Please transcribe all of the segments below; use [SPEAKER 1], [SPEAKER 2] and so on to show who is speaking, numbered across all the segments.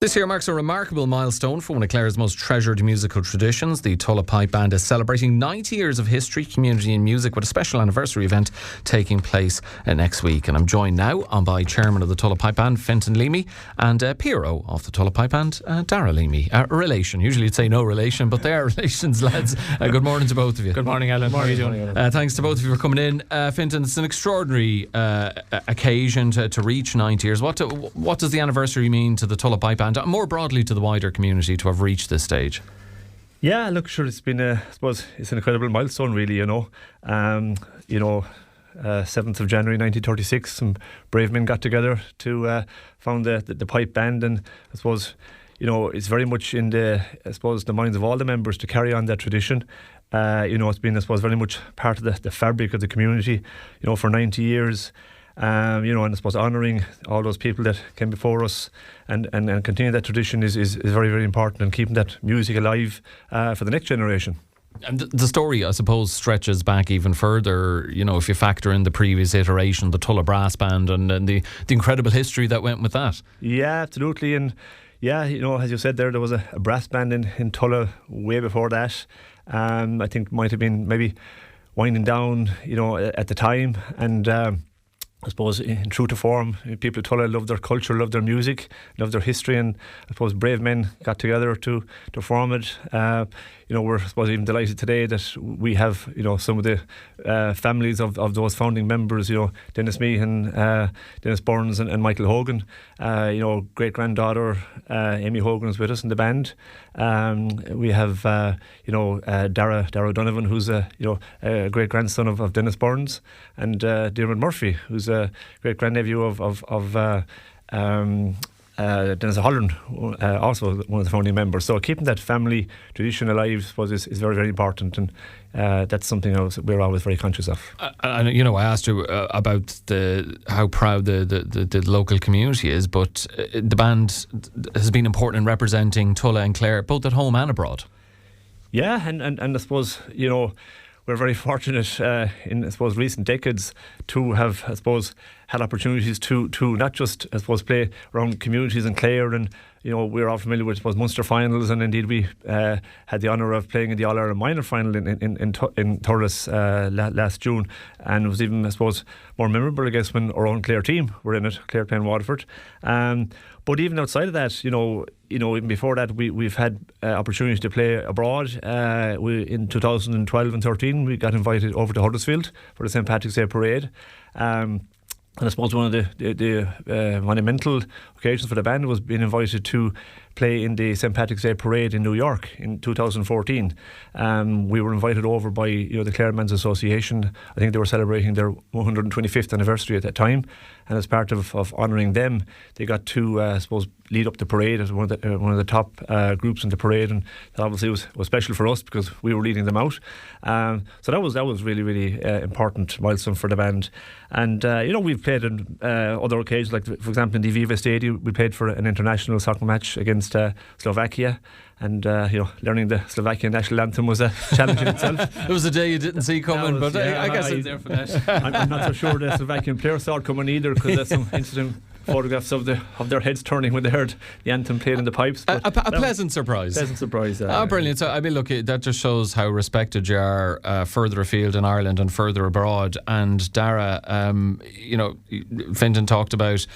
[SPEAKER 1] This year marks a remarkable milestone for one of Clare's most treasured musical traditions. The Tulla Pipe Band is celebrating 90 years of history, community and music with a special anniversary event taking place next week. And I'm joined now by Chairman of the Tulla Pipe Band, Fintan Leamy, and PRO of the Tulla Pipe Band, Daragh Leamy. Relation. Usually you'd say no relation, but they are relations, lads. Good morning to both of you.
[SPEAKER 2] Good morning, Alan. How are you doing?
[SPEAKER 1] Thanks to both of you for coming in. Fintan, it's an extraordinary occasion to reach 90 years. What does the anniversary mean to the Tulla Pipe Band? And more broadly to the wider community to have reached this stage?
[SPEAKER 3] Yeah, look, sure, it's been I suppose it's an incredible milestone, really. 7th of January 1936, some brave men got together to found the pipe band, and I suppose it's very much in the minds of all the members to carry on that tradition. It's been, I suppose, very much part of the fabric of the community, for 90 years. And I suppose honouring all those people that came before us and continuing that tradition is very, very important, and keeping that music alive for the next generation.
[SPEAKER 1] And the story, I suppose, stretches back even further, if you factor in the previous iteration, the Tulla Brass Band, and the incredible history that went with that. Yeah,
[SPEAKER 3] absolutely. And yeah, as you said there was a brass band in Tulla way before that. I think might have been maybe winding down, at the time. And I suppose in true to form, people of Tulla love their culture, love their music, love their history, and I suppose brave men got together to form it. We're, I suppose, even delighted today that we have, some of the families of those founding members, Dennis Meehan, Dennis Burns and Michael Hogan. Great-granddaughter Amy Hogan is with us in the band. We have, Daragh Donovan, who's a great-grandson of Dennis Burns, and Dermot Murphy, who's a great-grandnephew of Dennis Holland, also one of the founding members. So keeping that family tradition alive, I suppose, is very, very important, and that's something we're always very conscious of.
[SPEAKER 1] I asked you about how proud the local community is, but the band has been important in representing Tulla and Clare, both at home and abroad. Yeah,
[SPEAKER 3] and I suppose, we're very fortunate in, I suppose, recent decades to have, I suppose, had opportunities to not just, I suppose, play around communities in Clare, and we're all familiar with, I suppose, Munster finals, and indeed we had the honour of playing in the All-Ireland minor final in Thurles last June, and it was even, I suppose, more memorable, I guess, when our own Clare team were in it, Clare playing Waterford. But even outside of that, even before that, we've had opportunities to play abroad. In 2012 and 13, we got invited over to Huddersfield for the St. Patrick's Day Parade. And I suppose one of the monumental occasions for the band was being invited to play in the St. Patrick's Day Parade in New York in 2014. We were invited over by the Clare Men's Association. I think they were celebrating their 125th anniversary at that time, and as part of honouring them, they got to I suppose lead up the parade as one of the top groups in the parade, and that obviously was special for us because we were leading them out. So that was really, really important milestone for the band. And we've played on other occasions, like for example in the Viva Stadium we played for an international soccer match against Slovakia, and learning the Slovakian national anthem was a challenge in itself.
[SPEAKER 1] It was a day you didn't see coming, but I guess
[SPEAKER 2] I there for that.
[SPEAKER 3] I'm not so sure the Slovakian players saw it coming either, because there's some interesting photographs of their heads turning when they heard the anthem played in the pipes.
[SPEAKER 1] A pleasant surprise.
[SPEAKER 3] Pleasant surprise.
[SPEAKER 1] Brilliant. So, I mean, look, that just shows how respected you are further afield in Ireland and further abroad. And Daragh, Fintan talked about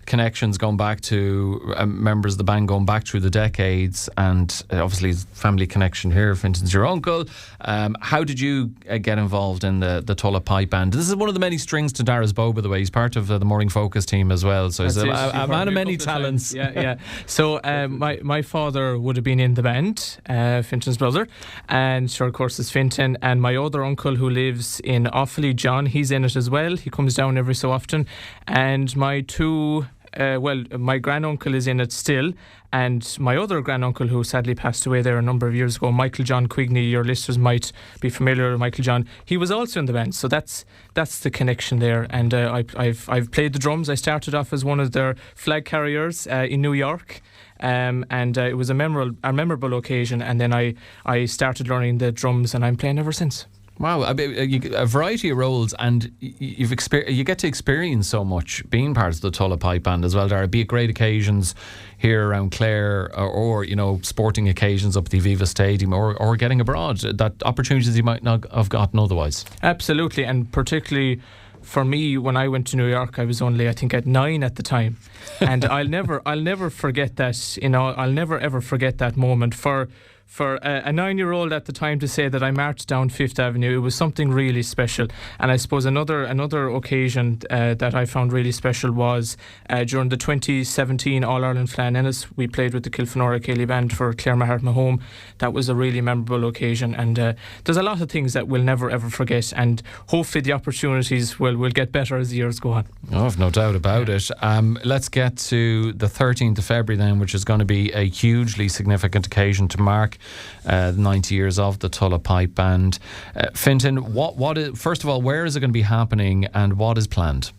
[SPEAKER 1] connections going back to members of the band going back through the decades, and obviously family connection here. Fintan's your uncle. How did you get involved in the Tulla Pipe Band? This is one of the many strings to Daragh's bow, by the way. He's part of the Morning Focus team as well, so he's a man of many talents.
[SPEAKER 2] Yeah. So my father would have been in the band, Fintan's brother, and sure, of course, is Fintan, and my other uncle who lives in Offaly, John, he's in it as well. He comes down every so often, and my two my granduncle is in it still, and my other granduncle, who sadly passed away there a number of years ago, Michael John Quigney, your listeners might be familiar with Michael John, he was also in the band, so that's the connection there. And I've played the drums. I started off as one of their flag carriers in New York, and it was a memorable occasion, and then I started learning the drums, and I'm playing ever since.
[SPEAKER 1] Wow, a variety of roles, and you get to experience so much being part of the Tulla Pipe Band as well, Daragh, be it great occasions here around Clare or sporting occasions up at the Aviva Stadium or getting abroad, that opportunities you might not have gotten otherwise.
[SPEAKER 2] Absolutely, and particularly for me, when I went to New York, I was only, I think, at 9 at the time, and I'll never forget that. I'll never ever forget that moment. For a 9-year-old at the time to say that I marched down Fifth Avenue, it was something really special. And I suppose another occasion that I found really special was during the 2017 All-Ireland Fleadh Ennis. We played with the Kilfenora Céilí Band for Clare Maheart Mahome. That was a really memorable occasion, and there's a lot of things that we'll never ever forget, and hopefully the opportunities will get better as the years go on.
[SPEAKER 1] Oh, I've no doubt about it. Let's get to the 13th of February then, which is going to be a hugely significant occasion to mark 90 years of the Tulla Pipe Band. Fintan, what is, first of all, where is it going to be happening and what is planned?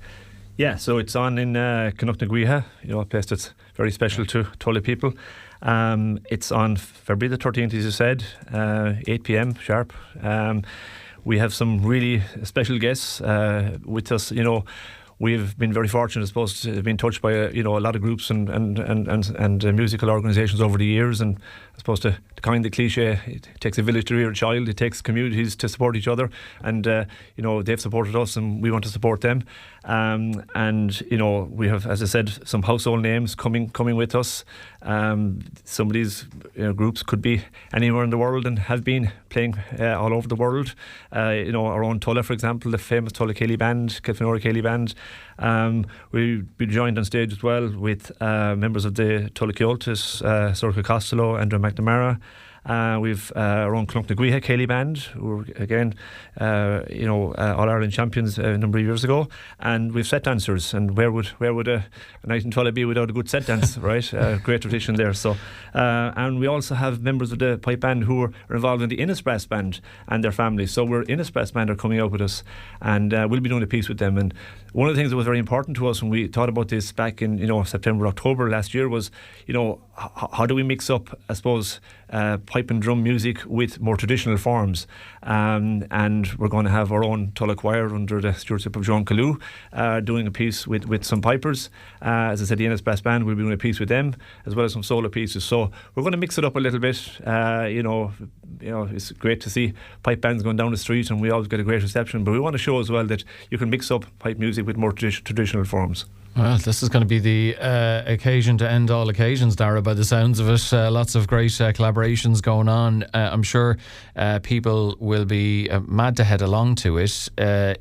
[SPEAKER 3] Yeah, so it's on in Connacht-na-Gaoithe, a place that's very special to Tulla people. It's on February the 13th, as you said, 8 p.m. sharp. We have some really special guests with us. We've been very fortunate, I suppose, to have been touched by a lot of groups and musical organisations over the years. And I suppose to kind of the cliche, it takes a village to rear a child. It takes communities to support each other. And they've supported us, and we want to support them. We have, as I said, some household names coming with us. Some of these groups could be anywhere in the world and have been playing all over the world. Our own Tulla, for example, the famous Tulla Céilí Band, Kilfenora Céilí Band. We'll be joined on stage as well with members of the Tulla Ceoltas, Sorcha Costello, Andrew McNamara. We've our own Connacht-na-Gaoithe Céilí Band, who were again, All-Ireland champions a number of years ago, and we've set dancers. And where would a night in Tulla be without a good set dance, right? Great tradition there. So, and we also have members of the pipe band who are involved in the Innis Brass Band and their families. So we're Innis Brass Band are coming out with us, and we'll be doing a piece with them. And one of the things that was very important to us when we thought about this back in September, October last year was how do we mix up, I suppose, pipe and drum music with more traditional forms, and we're going to have our own Tulla choir under the stewardship of John Callou doing a piece with some pipers. As I said, the Innis Brass Band will be doing a piece with them, as well as some solo pieces. So we're going to mix it up a little bit. It's great to see pipe bands going down the street, and we always get a great reception, but we want to show as well that you can mix up pipe music with more traditional forms.
[SPEAKER 1] Well, this is going to be the occasion to end all occasions, Daragh, by the sounds of it. Lots of great collaborations going on. I'm sure people will be mad to head along to it.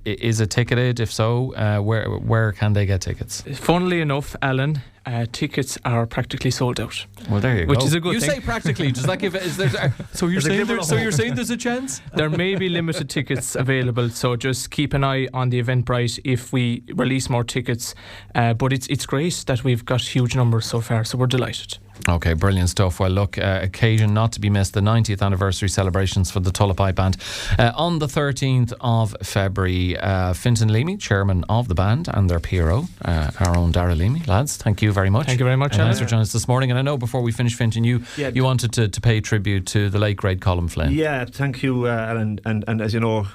[SPEAKER 1] Is it ticketed? If so, where can they get tickets?
[SPEAKER 2] Funnily enough, Alan, tickets are practically sold out.
[SPEAKER 1] Well, there you go.
[SPEAKER 2] Which is a good
[SPEAKER 1] thing. You say practically. Does that give? So you're saying there's a chance?
[SPEAKER 2] There may be limited tickets available, so just keep an eye on the Eventbrite if we release more tickets. But it's great that we've got huge numbers so far, so we're delighted.
[SPEAKER 1] Okay, brilliant stuff. Well, look, occasion not to be missed, the 90th anniversary celebrations for the Tulla Pipe Band on the 13th of February. Fintan Leamy, chairman of the band, and their PRO, our own Daragh Leamy. Lads, thank you very much.
[SPEAKER 2] Thank you very much, Alan.
[SPEAKER 1] Thanks for joining us this morning. And I know before we finish, Fintan, you wanted to pay tribute to the late great Colm Flynn.
[SPEAKER 3] Yeah, thank you, Alan. And as you know,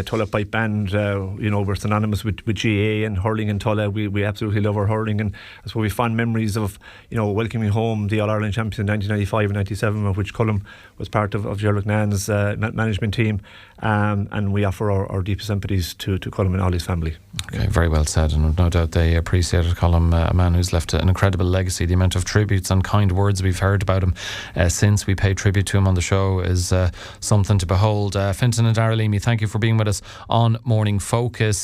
[SPEAKER 3] Tulla Pipe Band, we're synonymous with GAA and hurling in Tulla. We absolutely love our hurling, and that's why we fond memories of welcoming home the All-Ireland champions in 1995 and 97, of which Colm was part of Gerald Nann's management team, and we offer our deepest sympathies to Colm and all his family.
[SPEAKER 1] Okay, very well said, and no doubt they appreciated Colm, a man who's left an incredible legacy. The amount of tributes and kind words we've heard about him since we paid tribute to him on the show is something to behold. Fintan and Daragh Leamy, thank you for being with us on Morning Focus.